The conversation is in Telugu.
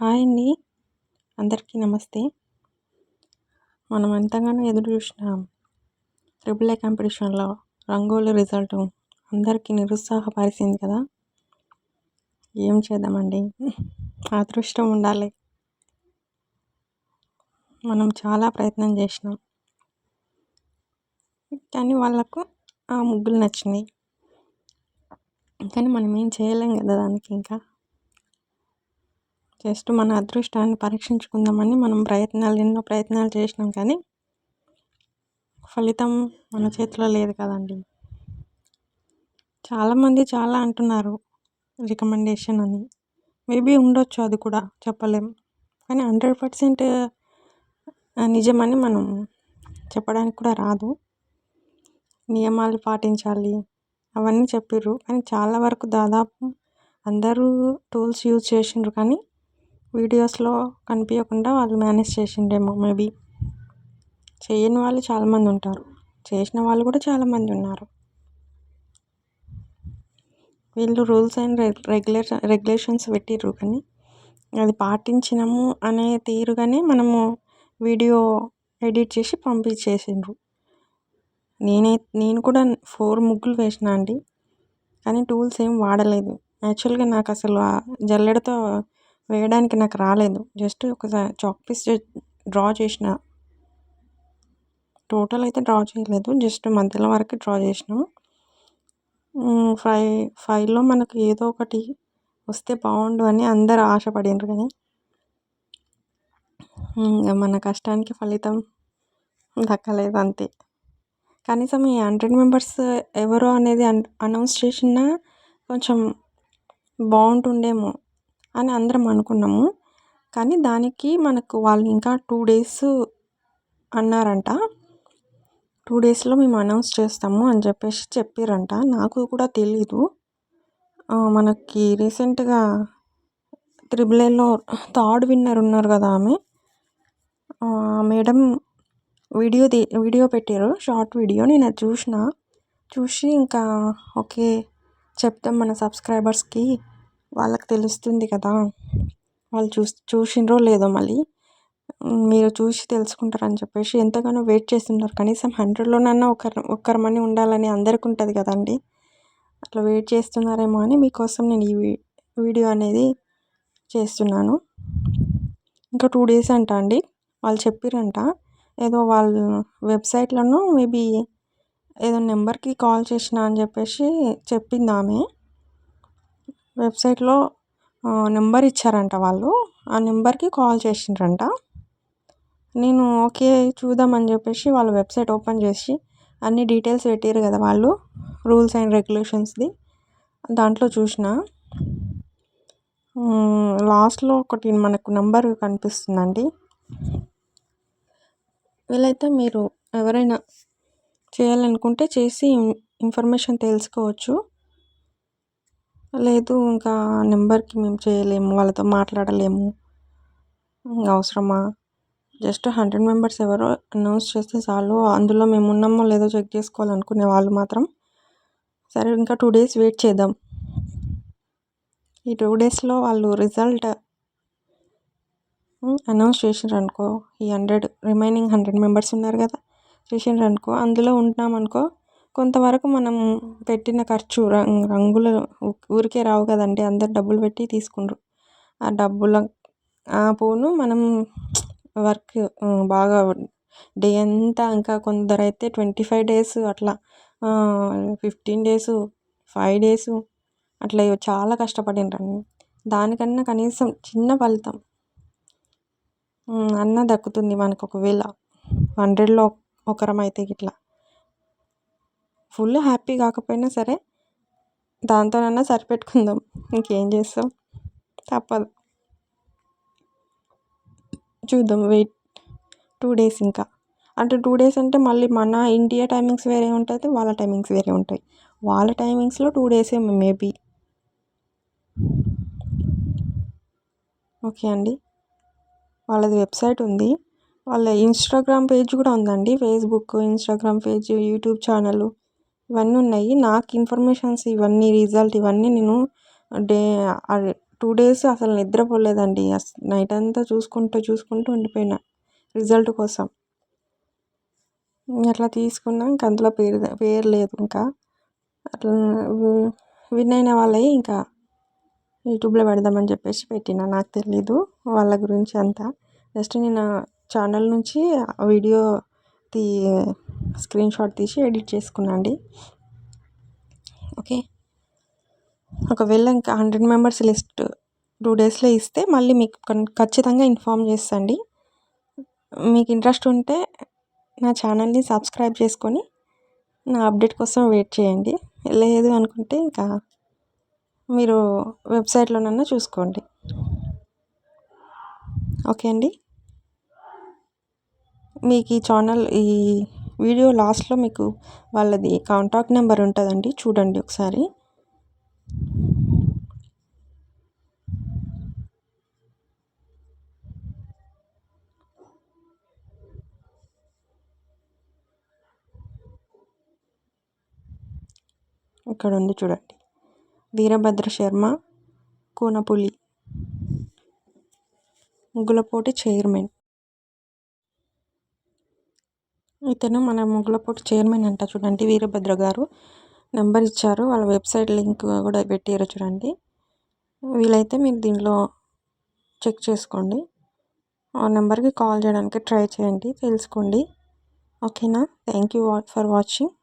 హాయ్ అండి. అందరికీ నమస్తే. మనం ఎంతగానో ఎదురు చూసిన ట్రిపుల్ ఏ కాంపిటీషన్‌లో రంగోలి రిజల్ట్ అందరికీ నిరుత్సాహపరిచింది కదా! ఏం చేద్దామండి. అదృష్టం ఉండాలి. మనం చాలా ప్రయత్నం చేసినాం. కానీ వాళ్ళకు ఆ ముగ్గులు నచ్చినాయి. కానీ మనం ఏం చేయలేం కదా దానికి ఇంకా. జస్ట్ మన అదృష్టాన్ని పరీక్షించుకుందామని మనం ఎన్నో ప్రయత్నాలు చేసినాం కానీ ఫలితం మన చేతిలో లేదు కదండి. చాలామంది చాలా అంటున్నారు రికమెండేషన్ అని. మేబీ ఉండొచ్చు, అది కూడా చెప్పలేం. కానీ 100% నిజమని మనం చెప్పడానికి కూడా రాదు. నియమాలు పాటించాలి అవన్నీ చెప్పిర్రు. కానీ చాలా వరకు దాదాపు అందరూ టూల్స్ యూజ్ చేసిండ్రు కానీ వీడియోస్లో కనిపించకుండా వాళ్ళు మేనేజ్ చేసిండ్రేమో. మేబీ చేయని వాళ్ళు చాలామంది ఉంటారు, చేసిన వాళ్ళు కూడా చాలామంది ఉన్నారు. వీళ్ళు రూల్స్ అండ్ రెగ్యులేషన్స్ పెట్టిర్రు కానీ అది పాటించినాము అనే తీరుగానే మనము వీడియో ఎడిట్ చేసి పంపించేసిండ్రు. నేను కూడా 4 ముగ్గులు వేసిన అండి, కానీ టూల్స్ ఏం వాడలేదు. యాక్చువల్గా నాకు అసలు ఆ జల్లెడతో వేయడానికి నాకు రాలేదు. జస్ట్ ఒకసారి చాక్ పీస్ డ్రా చేసిన. టోటల్ అయితే డ్రా చేయలేదు, జస్ట్ మధ్యలో వరకు డ్రా చేసినాము. ఫైవ్లో మనకు ఏదో ఒకటి వస్తే బాగుండు అని అందరూ ఆశపడినారు. కానీ మన కష్టానికి ఫలితం దక్కలేదు అంతే. కనీసం ఈ 100 మెంబర్స్ ఎవరో అనేది అనౌన్స్ చేసినా కొంచెం బాగుంటుండేమో అని అందరం అనుకున్నాము. కానీ దానికి మనకు వాళ్ళు ఇంకా 2 days అన్నారంట. 2 daysలో మేము అనౌన్స్ చేస్తాము అని చెప్పారంట. నాకు కూడా తెలీదు. మనకి రీసెంట్గా ట్రిపుల్ ఏలో 3rd విన్నర్ ఉన్నారు కదా, ఆమె మేడం వీడియో పెట్టారు, షార్ట్ వీడియో. నేను అది చూసి ఇంకా ఓకే చెప్తాం మన సబ్స్క్రైబర్స్కి, వాళ్ళకి తెలుస్తుంది కదా, వాళ్ళు చూసిండ్రో లేదో మళ్ళీ మీరు చూసి తెలుసుకుంటారని చెప్పేసి ఎంతగానో వెయిట్ చేస్తున్నారు. కనీసం 100లోనన్నా ఒక్కరమని ఉండాలని అందరికీ ఉంటుంది కదండి. అట్లా వెయిట్ చేస్తున్నారేమో అని మీకోసం నేను ఈ వీడియో అనేది చేస్తున్నాను. ఇంకా 2 days అంట అండి, వాళ్ళు చెప్పిరంట. ఏదో వాళ్ళ వెబ్సైట్లోనూ మేబీ ఏదో నెంబర్కి కాల్ చేసిన అని చెప్పేసి చెప్పింది ఆమె. వెబ్సైట్లో నెంబర్ ఇచ్చారంట వాళ్ళు, ఆ నెంబర్కి కాల్ చేసిండ్రంట. నేను ఓకే చూద్దామని చెప్పేసి వాళ్ళ వెబ్సైట్ ఓపెన్ చేసి అన్ని డీటెయిల్స్ పెట్టారు కదా వాళ్ళు, రూల్స్ అండ్ రెగ్యులేషన్స్ది. దాంట్లో చూసిన లాస్ట్లో ఒకటి మనకు నెంబర్ కనిపిస్తుందండి. వీలైతే మీరు ఎవరైనా చేయాలనుకుంటే చేసి ఇన్ఫర్మేషన్ తెలుసుకోవచ్చు. లేదు ఇంకా నెంబర్కి మేము చేయలేము, వాళ్ళతో మాట్లాడలేము, అవసరమా, జస్ట్ 100 మెంబర్స్ ఎవరో అనౌన్స్ చేస్తే చాలు, అందులో మేము ఉన్నామో లేదో చెక్ చేసుకోవాలనుకునే వాళ్ళు మాత్రం సరే ఇంకా 2 days వెయిట్ చేద్దాం. ఈ 2 daysలో వాళ్ళు రిజల్ట్ అనౌన్స్ చేసిండ్రనుకో, ఈ రిమైనింగ్ 100 మెంబర్స్ ఉన్నారు కదా, చేసిండ్రనుకో, అందులో ఉంటున్నామనుకో, కొంతవరకు మనం పెట్టిన ఖర్చు రంగులు ఊరికే రావు కదండి, అందరు డబ్బులు పెట్టి తీసుకుండ్రు. ఆ డబ్బుల పోను మనం వర్క్ బాగా డే అంతా, ఇంకా కొందరైతే 25 days అట్లా, 15 days, 5 days అట్లా చాలా కష్టపడినరండి. దానికన్నా కనీసం చిన్న ఫలితం అన్న దక్కుతుంది మనకు. ఒకవేళ 100లో ఒకరమైతే ఇట్లా ఫుల్ హ్యాపీ కాకపోయినా సరే దాంతోనన్నా సరిపెట్టుకుందాం, ఇంకేం చేస్తాం, తప్పదు. చూద్దాం, వెయిట్ 2 days ఇంకా. అంటే 2 days అంటే మళ్ళీ మన ఇండియా టైమింగ్స్ వేరే ఉంటుంది, వాళ్ళ టైమింగ్స్ వేరే ఉంటాయి. వాళ్ళ టైమింగ్స్లో 2 days మేబీ. ఓకే అండి, వాళ్ళది వెబ్సైట్ ఉంది, వాళ్ళ ఇన్స్టాగ్రామ్ పేజ్ కూడా ఉందండి. Facebook, Instagram page, YouTube channel ఇవన్నీ ఉన్నాయి. నాకు ఇన్ఫర్మేషన్స్ ఇవన్నీ, రిజల్ట్ ఇవన్నీ నేను 2 డేస్ అసలు నిద్రపోలేదండి. నైట్ అంతా చూసుకుంటూ ఉండిపోయినా రిజల్ట్ కోసం. అట్లా తీసుకున్నా. ఇంక అందులో పేరు లేదు ఇంకా. అట్లా విన్ అయిన వాళ్ళవి ఇంకా యూట్యూబ్లో పెడదామని చెప్పేసి పెట్టిన. నాకు తెలీదు వాళ్ళ గురించి అంతా. జస్ట్ నేను ఛానల్ నుంచి వీడియో తీ స్క్రీన్ షాట్ తీసి ఎడిట్ చేసుకున్నా అండి. ఓకే. ఒకవేళ ఇంకా 100 మెంబర్స్ లిస్ట్ 2 డేస్లో ఇస్తే మళ్ళీ మీకు ఖచ్చితంగా ఇన్ఫామ్ చేస్తాండి. మీకు ఇంట్రెస్ట్ ఉంటే నా ఛానల్ని సబ్స్క్రైబ్ చేసుకొని నా అప్డేట్ కోసం వెయిట్ చేయండి. లేదు అనుకుంటే ఇంకా మీరు వెబ్సైట్లోనన్నా చూసుకోండి. ఓకే అండి. మీకు ఈ ఛానల్ ఈ వీడియో లాస్ట్లో మీకు వాళ్ళది కాంటాక్ట్ నెంబర్ ఉంటుందండి, చూడండి ఒకసారి. ఇక్కడ ఉంది చూడండి. వీరభద్ర శర్మ కూనపులి, ముగ్గులపోటి చైర్మన్. ఇతను మన ముగ్గులపోటి చైర్మన్ అంట చూడండి, వీరభద్ర గారు. నెంబర్ ఇచ్చారు, వాళ్ళ వెబ్సైట్ లింక్ కూడా పెట్టారు చూడండి. వీలైతే మీరు దీనిలో చెక్ చేసుకోండి. ఆ నెంబర్కి కాల్ చేయడానికి ట్రై చేయండి, తెలుసుకోండి. ఓకేనా? Thank you for watching.